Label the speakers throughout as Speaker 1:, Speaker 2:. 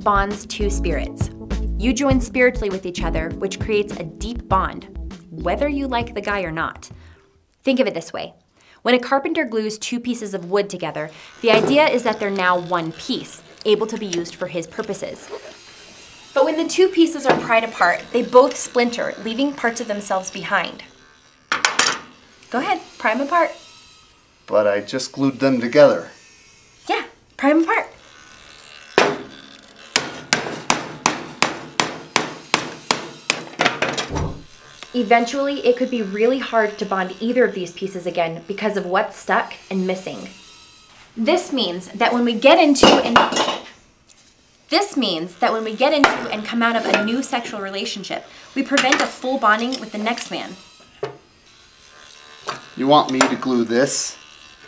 Speaker 1: bonds two spirits. You join spiritually with each other, which creates a deep bond, whether you like the guy or not. Think of it this way. When a carpenter glues two pieces of wood together, the idea is that they're now one piece, able to be used for his purposes. But when the two pieces are pried apart, they both splinter, leaving parts of themselves behind. Go ahead, pry them apart.
Speaker 2: But I just glued them together.
Speaker 1: Yeah, pry them apart. Eventually, it could be really hard to bond either of these pieces again because of what's stuck and missing. This means that when we get into and come out of a new sexual relationship, we prevent a full bonding with the next man.
Speaker 2: You want me to glue this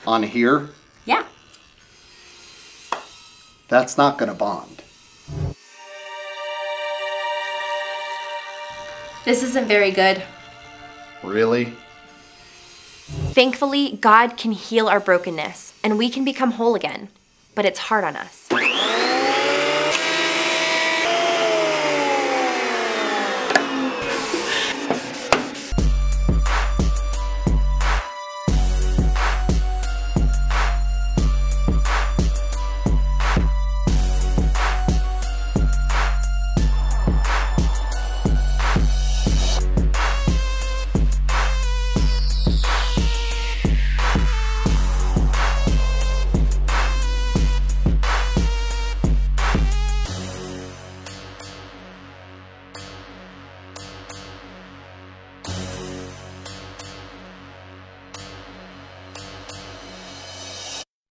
Speaker 2: on here?
Speaker 1: Yeah.
Speaker 2: That's not gonna bond.
Speaker 1: This isn't very good.
Speaker 2: Really?
Speaker 1: Thankfully, God can heal our brokenness and we can become whole again, but it's hard on us.